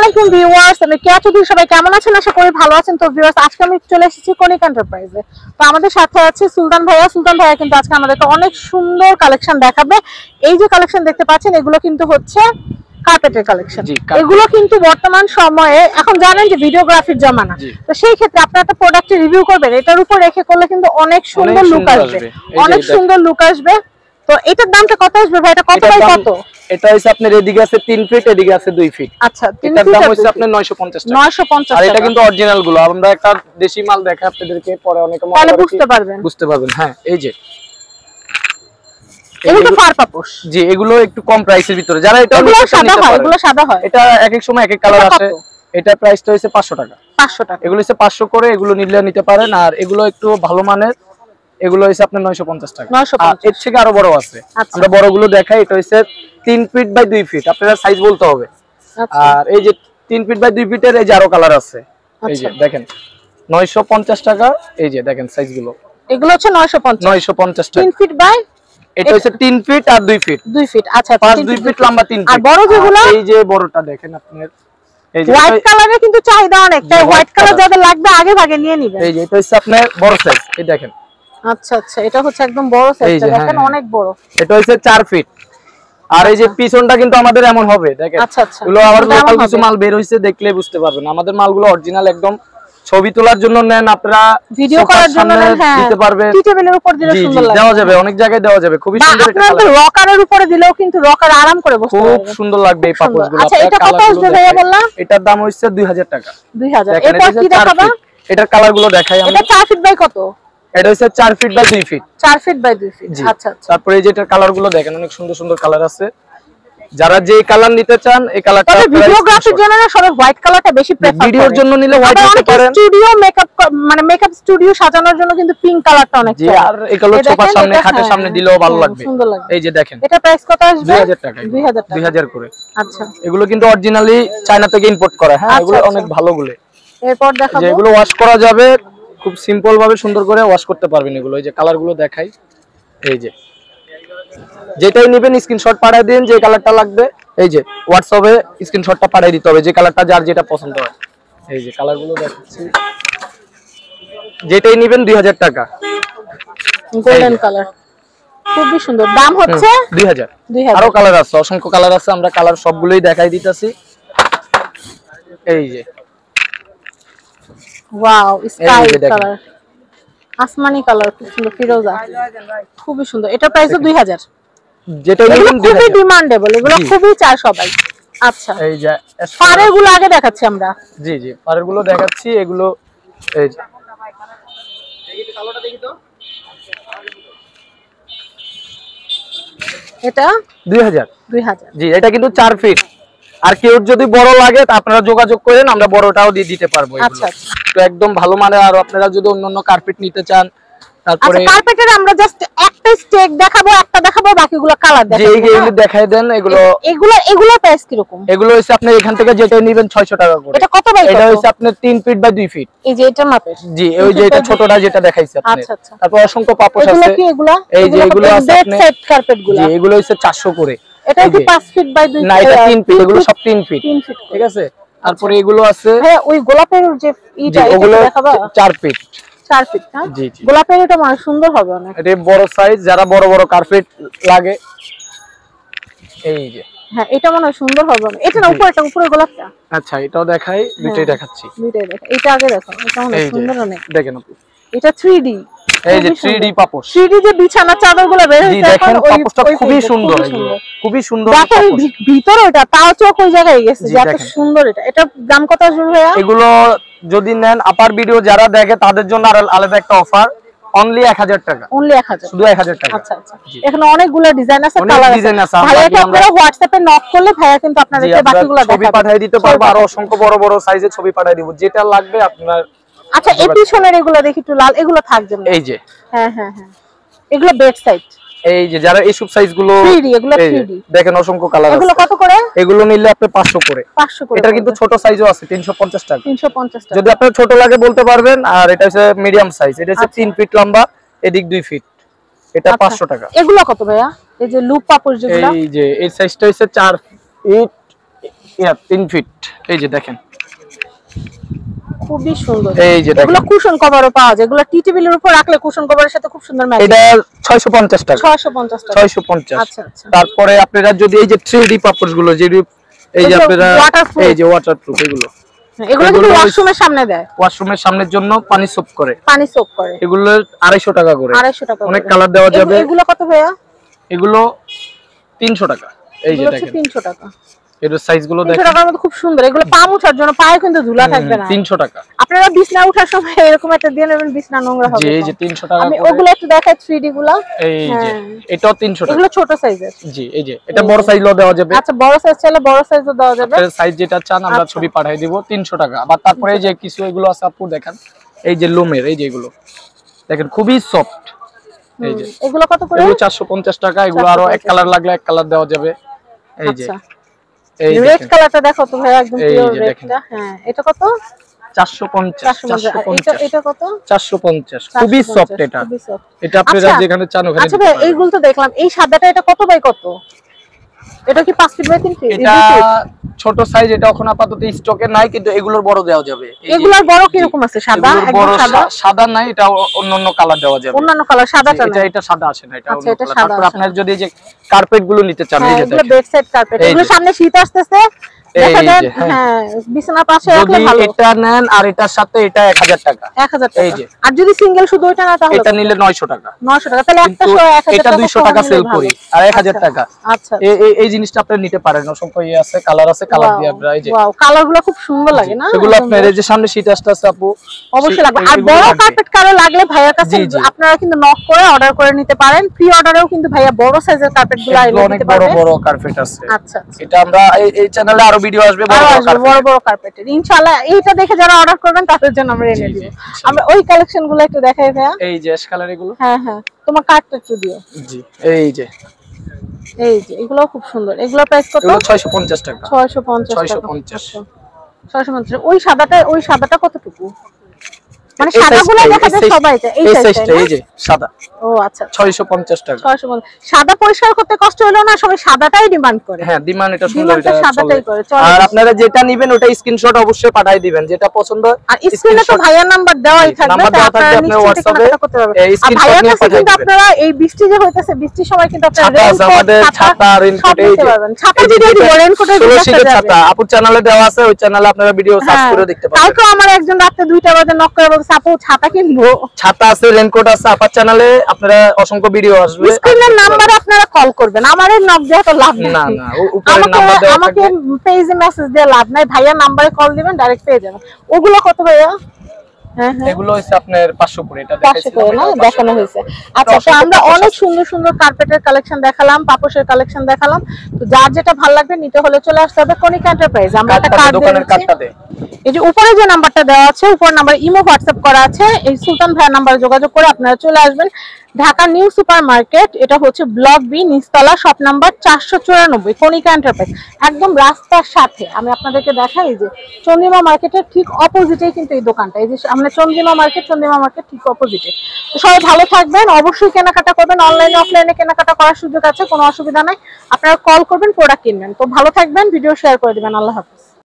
আলাইকুম ভিউয়ার্স, আমি কেয়া চৌধুরী। সবাই কেমন আছেন? আশা করি ভালো আছেন। তো ভিউয়ার্স, আজকে আমি চলে এসেছি কনিক এন্টারপ্রাইজে। তো আমাদের সাথে আছে সুলতান ভাইয়া। সুলতান ভাইয়া কিন্তু আজকে আমাদেরকে অনেক সুন্দর কালেকশন দেখাবে। এই যে কালেকশন দেখতে পাচ্ছেন, এগুলো কিন্তু হচ্ছে কার্পেটের কালেকশন। এগুলো কিন্তু বর্তমান সময়ে এখন জানেন যে ভিডিওগ্রাফির জামানা, তো সেই ক্ষেত্রে আপনারা একটা প্রোডাক্টের রিভিউ করবেন, এটার উপর রেখে করলে কিন্তু অনেক সুন্দর লুক আসবে, অনেক সুন্দর লুক আসবে। তো এটার দামটা কত আসবে ভাই? এটা কত বাই কত? এটা হইছে আপনার এদিকে আছে 3 ফিট, এদিকে আছে 2 ফিট। আচ্ছা, এটার দাম হইছে আপনার 950 টাকা। 950 টাকা। আর এটা কিন্তু অরিজিনাল গুলো। আমরা একটা দেশি মাল দেখাই আপনাদেরকে, পরে অনেকে মনে তাহলে করে বুঝতে পারবেন। হ্যাঁ, এই যে এগুলো ফার পাপোশ। জি, এগুলো একটু কম প্রাইসের ভিতরে। যারা এটা এগুলো সাদা হয়। এটা এক এক সময় এক এক কালার আসে। এটা প্রাইসটা হইছে 500 টাকা। 500 টাকা। এগুলো হইছে 500 করে। এগুলো নিতে পারেন। আর এগুলো একটু ভালো মানের, এগুলো হইছে আপনার 950 টাকা। আর এর থেকে আরো বড় আছে, আমরা বড়গুলো দেখাই। এটা হইছে 3 ফিট বাই 2 ফিট। আপনারা সাইজ বলতে হবে। আর এই যে 3 ফিট বাই 2 ফিটের এই যে আরো কালার আছে। এই যে দেখেন 950 টাকা। এই যে দেখেন সাইজগুলো, এগুলো হচ্ছে 950 টাকা। 3 ফিট বাই, এটা হচ্ছে 3 ফিট আর 2 ফিট। 2 ফিট। আচ্ছা, 2 ফিট লম্বা, 3 ফিট। আর বড় যেগুলো, এই যে বড়টা দেখেন আপনার, এই যে হোয়াইট কালারে কিন্তু চাহিদা অনেক, তাই হোয়াইট কালার যাদের লাগবে আগে ভাগে নিয়ে নেবেন। এই যে এটা হচ্ছে আপনার বড় সাইজ। এই দেখেন। আচ্ছা আচ্ছা, এটা হচ্ছে একদম বড় সাইজ, দেখেন অনেক বড়। এটা হচ্ছে 4 ফিট। আর এই যে পিছনটা কিন্তু আমাদের এমন হবে, দেখেন। আচ্ছা আচ্ছা, এগুলো আবার লোকাল কিছু মাল বের হইছে, দেখলে বুঝতে পারবেন। আমাদের মালগুলো অরিজিনাল, একদম ছবি তোলার জন্য নেন, আপনারা ভিডিও করার জন্য দিতে পারবেন। টি টেবিলের উপর দিলে সুন্দর লাগবে, দেওয়া যাবে, অনেক জায়গায় দেওয়া যাবে। খুবই সুন্দর। এটা আপনাদের রকারের উপরে দিলেও কিন্তু রকার আরাম করে বসতে পারবে, খুব সুন্দর লাগবে এই পাপোশগুলো। আচ্ছা, এটা কত আসবে ভাইয়া বললা? এটার দাম হচ্ছে 2000 টাকা। 2000। এটা কি দেখাবা? এটার কালারগুলো দেখাই আমরা। এটা 4 ফিট বাই কত? এটা হচ্ছে 4 feet by 2 feet. 4 feet by 2 feet. আচ্ছা আচ্ছা। তারপরে এই যে এটার কালারগুলো দেখেন, অনেক সুন্দর সুন্দর কালার আছে। যারা যে কালার নিতে চান, এই কালারটা ভিডিওগ্রাফির জন্য না, সবাই হোয়াইট কালারটা বেশি প্রেফার করে। ভিডিওর জন্য নিলে হোয়াইট নিতে পারেন। স্টুডিও মেকআপ, মানে মেকআপ স্টুডিও সাজানোর জন্য কিন্তু পিঙ্ক কালারটা অনেক জি। আর এগুলো সোফার সামনে, খাটের সামনে দিলেও ভালো লাগবে, সুন্দর লাগবে। এই যে দেখেন। এটা প্রাইস কত আসবে? 2000 টাকা। 2000 করে। আচ্ছা, এগুলো কিন্তু অরিজিনালি চায়না থেকে ইম্পোর্ট করা। হ্যাঁ, এগুলো অনেক ভালোগুলো। এরপর দেখাবো যে এগুলো ওয়াশ করা যাবে, খুব সিম্পল ভাবে সুন্দর করে ওয়াশ করতে পারবেন এগুলো। এই যে কালারগুলো দেখাই। এই যে যেটাই নেবেন স্ক্রিনশট পাঠিয়ে দিন, যে কালারটা লাগবে। এই যে হোয়াটসঅ্যাপে স্ক্রিনশটটা পাঠিয়ে দিতে হবে, যে কালারটা যার যেটা পছন্দ হয়। এই যে কালারগুলো দেখাচ্ছি, যেটাই নেবেন 2000 টাকা। গোল্ডেন কালার, খুবই সুন্দর। দাম হচ্ছে 2000। আরো কালার আছে, অসংখ্য কালার আছে। আমরা কালার সবগুলোই দেখাই দিতেছি। এই যে ওয়াও, স্কাই কালার, আসমানি কালার, খুব সুন্দর, ফিরোজা, খুবই সুন্দর। এটা প্রাইস 2000। যেটা নেবেন খুবই ডিমান্ডেবল, এগুলো খুবই চাই সবাই। আচ্ছা, এই যে ফারেরগুলো আগে দেখাচ্ছি আমরা। জি জি, ফারেরগুলো দেখাচ্ছি। এগুলো এই যে কালোটা দেখি তো। এটা 2000। জি, এটা কিন্তু 4 ফিট। আর কেউ যদি বড় লাগে তা আপনারা যোগাযোগ করেন, আমরা বড়টাও দিয়ে দিতে পারবো। আচ্ছা, তো একদম ভালো মানে। আর আপনারা যদি অন্য কার্পেট নিতে চান, তারপরে আচ্ছা, কার্পেটের আমরা জাস্ট একটা স্টেক দেখাবো, একটা দেখাবো, বাকিগুলো কালার দেখাবো। এইগুলো দেখাই দেন। এগুলো প্রাইস কি রকম? এগুলো হইছে আপনি এখান থেকে যেটা নেবেন 600 টাকা করে। এটা কত বাই কত? এটা হইছে আপনার 3 ফিট বাই 2 ফিট। এই যে এটা মাপের। জি, ওই যে এটা ছোটটা যেটা দেখাইছি আপনি। আচ্ছা আচ্ছা। তারপর অসংখ্য পাপোশ আছে। এগুলো কি? এই যে এগুলো আছে আপনি সেট কার্পেটগুলো। জি, এগুলো হইছে 400 করে। এটা কি 5 ফিট বাই 2 ফিট? না, এটা 3 ফিট। এগুলো সব 3 ফিট। 3 ফিট, ঠিক আছে। তারপরে এগুলো আছে, হ্যাঁ, ওই গোলাপের যে এটা দেখাবা। 4 ফিট। 4 ফিট। হ্যাঁ, জি জি। গোলাপের এটা মানে সুন্দর হবে অনেক। এটা বড় সাইজ, যারা বড় বড় কার্পেট লাগে। এই যে হ্যাঁ, এটা মনে হয় সুন্দর হবে অনেক। এটা না, উপরে গোলাপটা। আচ্ছা, এটাও দেখাই, দুইটাই দেখাচ্ছি। দুইটাই দেখা, এটা আগে দেখো, এটা মনে হয় সুন্দর অনেক। দেখেন আপনি, এটা 3D। এই যে 3D পাপোশ। 3D যে বিছানা চাদরগুলো বের হইছে, দেখেন পাপোশটা খুবই সুন্দর। খুবই সুন্দর দেখেন ভিতরে, এটা তাও চোখ ওই জায়গায় গেছে, যে এত সুন্দর। এটা দাম কত আসবে ভাইয়া? এগুলো যদি নেন, আপার ভিডিও যারা দেখে তাদের জন্য আর আলাদা একটা অফার, অনলি 1000 টাকা। অনলি 1000, শুধু 1000 টাকা। আচ্ছা আচ্ছা। এখানে অনেকগুলো ডিজাইন আছে, কালার আছে। ভাইয়াকে আপনারা হোয়াটসঅ্যাপে নক করলে ভাইয়া কিন্তু আপনাদেরকে বাকিগুলো দেখাবে, ছবি পাঠিয়ে দিতে পারবো। আর অসংখ্য বড় বড় সাইজের ছবি পাঠিয়ে দিব, যেটা লাগবে আপনার। আচ্ছা, এই পিছনের এগুলো দেখি একটু লাল, এগুলো থাকবে না? এই যে হ্যাঁ হ্যাঁ হ্যাঁ, এগুলো বেড সাইড। এই যে যারা এই সব সাইজ গুলো 3D, এগুলো 3D দেখেন, অসংখ্য কালার আছে। এগুলো কত করে? এগুলো নিলে আপনি 500 করে। 500 করে। এটা কিন্তু ছোট সাইজও আছে, 350 টাকা। 350 টাকা। যদি আপনার ছোট লাগে বলতে পারবেন। আর এটা হচ্ছে মিডিয়াম সাইজ, এটা হচ্ছে 3 ফিট লম্বা, এদিক 2 ফিট। এটা 500 টাকা। এগুলো কত ভাইয়া? এই যে লুপ পাপোশ যেগুলো, এই যে এই সাইজটা হচ্ছে 4 ফিট 3 ফিট এই যে দেখেন খুবই সুন্দর। এই যে এগুলো কুশন কভারও পাওয়া যায়, এগুলো টি টেবিলের উপর রাখলে কুশন কভারের সাথে খুব সুন্দর ম্যাচ। এটা 650 টাকা। 650 টাকা। 650। আচ্ছা আচ্ছা। তারপরে আপনারা যদি এই যে 3D পাপোশ গুলো যে এই যে আপনারা এই যে ওয়াটারপ্রুফ এগুলো কিন্তু ওয়াশরুমের সামনে দেয়, ওয়াশরুমের সামনের জন্য পানি সোপ করে এগুলো 250 টাকা করে। 250 টাকা অনেক কালার দেওয়া যাবে। এগুলো কত ভাইয়া? এগুলো 300 টাকা। এই যে দেখেন 300 টাকা। এর সাইজ গুলো দেখেন 300 টাকার মধ্যে খুব সুন্দর। এগুলো পা মোছার জন্য, পায়ে কিন্তু ধুলা থাকবে না। 300 টাকা। আপনারা বিছনা ওঠার সময় এরকম একটা দিয়ে নেবেন, বিছনা নোংরা হবে। জি এই যে 300 টাকা। আমি ওগুলো একটু দেখাই 3D গুলো। এই যে এটাও 300 টাকা। এগুলো ছোট সাইজের। জি এই যে এটা বড় সাইজও দেওয়া যাবে। আচ্ছা বড় সাইজ চাইলে বড় সাইজও দেওয়া যাবে। আপনার সাইজ যেটা চান আমরা ছবি পাঠিয়ে দিব 300 টাকা। আবার তারপরে এই যে কিছু এগুলো আছে আপু দেখেন, এই যে লোমের এই যে এগুলো দেখেন খুবই সফট। এই যে এগুলো কত করে? এগুলো 450 টাকা। এগুলো আরো এক কালার লাগলে এক কালার দেওয়া যাবে। এই যে এই রেড কালারটা দেখো তো ভাই, একদম পিওর রেডটা। হ্যাঁ এটা কত? 450। এটা কত? 450। খুবই সফট এটা। এটা আপনারা যেখানে চান ওখানে। আচ্ছা ভাই এইগুলো তো দেখলাম, এই সাদাটা এটা কত বাই কত? এটা কি 5 ফিট বাই 3 ফিট? এটা ছোট সাইজ, এটা এখন আপাতত স্টকে নাই, কিন্তু এগুলোর বড় দেওয়া যাবে। এগুলোর বড় কি রকম আছে? সাদা একদম সাদা? সাদা নাই, এটা অন্যান্য কালার দেওয়া যাবে। অন্যান্য কালার, সাদাটা না। এটা সাদা আছে না, এটা আচ্ছা এটা সাদা। তারপর আপনারা যদি এই যে কার্পেট গুলো নিতে চান, এই যে এগুলো বেড সাইড কার্পেট। এগুলো সামনে শীত আসতেছে, দেখা যায় হ্যাঁ বিছানার পাশে রাখলে ভালো। এটা নেন আর এটার সাথে এটা 1000 টাকা। 1000 টাকা। এই যে আর যদি সিঙ্গেল শুধু এটা না তাহলে এটা নিলে 900 টাকা। 900 টাকা। তাহলে একটা 1000 এটা 200 টাকা সেল করি আর 1000 টাকা। আচ্ছা এই জিনিসটা আপনি নিতে পারেন। অসংখ্য আছে, কালার আছে, কালার দিয়ে আপনারা এই যে ওয়াও কালারগুলো খুব সুন্দর লাগে না? এগুলো আপনার এই যে সামনে শীত আসছে আপু, অবশ্যই লাগবে। আর বড় কার্পেট কারো লাগলে ভাইয়ার কাছে আপনারা কিন্তু নক করে অর্ডার করে নিতে পারেন। প্রি অর্ডারেও কিন্তু ভাইয়া বড় সাইজের কার্পেটগুলো এনে দিতে পারবে। অনেক বড় কার্পেট আছে। আচ্ছা এটা আমরা এই চ্যানেলে আরো ভিডিও আসবে বড় বড় কার্পেটের। ইনশাআল্লাহ এইটা দেখে যারা অর্ডার করবেন তাদের জন্য আমরা এনে দিব। আমরা ওই কালেকশনগুলো একটু দেখাই ভাইয়া। এই যে অ্যাশ কালার এগুলো। হ্যাঁ হ্যাঁ তোমার কার্ডটা একটু দিও। জি এই যে এগুলো খুব সুন্দর। এগুলো প্রাইস কত? এগুলো 650 টাকা। 650। ওই সাদাটা কতটুকু? মানে সাদাগুলো দেখা যায় সবাই চায়। এই সাইজটা এই যে সাদা। ও আচ্ছা 650 টাকা। 650। সাদা পরিষ্কার করতে কষ্ট হলো না, সবাই সাদাটাই ডিমান্ড করে। হ্যাঁ ডিমান্ড এটা সুন্দর, এটা সাদাটাই করে। আর আপনারা যেটা নেবেন ওটা স্ক্রিনশট অবশ্যই পাঠিয়ে দিবেন, যেটা পছন্দ। আর স্ক্রিনে তো ভাইয়ার নাম্বার দেওয়াই থাকবে, নাম্বার দেওয়া থাকবে, আপনি WhatsApp-এ স্ক্রিনশট নিয়ে পাঠিয়ে দিবেন। আপনারা এই বৃষ্টি যে হইতাছে, বৃষ্টির সময় কিন্তু আপনারা ছাতা রেইনকোট এই যে ছাতা ভিডিও দিব, রেইনকোটের ভিডিও ছাতা আপু চ্যানেলে দেওয়া আছে, ওই চ্যানেলে আপনারা ভিডিও সার্চ করে দেখতে পাবেন। কালকে আমার একজন রাতে 2টা বাজে নক করে বলছে আপু ছাতা কিনবো। ছাতা আছে, রেইনকোট আছে, আপার চ্যানেলে আপনারা অসংখ্য ভিডিও আসবে। স্ক্রিনের নাম্বারে আপনারা কল করবেন, আমারে নক দেওয়া তো লাভ নেই। না না উপরে নাম্বার দেওয়া আমাকে পেজে মেসেজ দিয়ে লাভ নাই, ভাইয়া নাম্বারে কল দিবেন, ডাইরেক্ট পেয়ে যাবেন। ওগুলো কত ভাইয়া? এগুলো হইছে আপনার 500 করে, এটা দেখানো হয়েছে। আচ্ছা তো আমরা অনেক সুন্দর সুন্দর কার্পেটের কালেকশন দেখালাম, পাপোশের কালেকশন দেখালাম। তো যার যেটা ভালো লাগবে নিতে হলে চলে আসতে হবে কনিকা এন্টারপ্রাইজ। আমরা একটা কার্ড দিচ্ছি, এই যে উপরে যে নাম্বারটা দেওয়া আছে, উপর নাম্বার ইমো হোয়াটসঅ্যাপ করা আছে, এই সুলতান ভাইয়ের নাম্বারে যোগাযোগ করে আপনারা চলে আসবেন। ঢাকা নিউ সুপার মার্কেট, এটা হচ্ছে ব্লক বি, নিচতলা, শপ নাম্বার 494, কনিকা এন্টারপ্রাইজ, একদম রাস্তার সাথে। আমি আপনাদেরকে দেখাই যে চন্দ্রিমা মার্কেটের ঠিক অপোজিটেই কিন্তু এই দোকানটা। এই যে আমরা চন্দ্রিমা মার্কেট ঠিক অপোজিটে। তো সবাই ভালো থাকবেন, অবশ্যই কেনাকাটা করবেন। অনলাইনে অফলাইনে কেনাকাটা করার সুযোগ আছে, কোনো অসুবিধা নাই। আপনারা কল করবেন, প্রোডাক্ট কিনবেন। তো ভালো থাকবেন, ভিডিও শেয়ার করে দিবেন। আল্লাহ হাফেজ।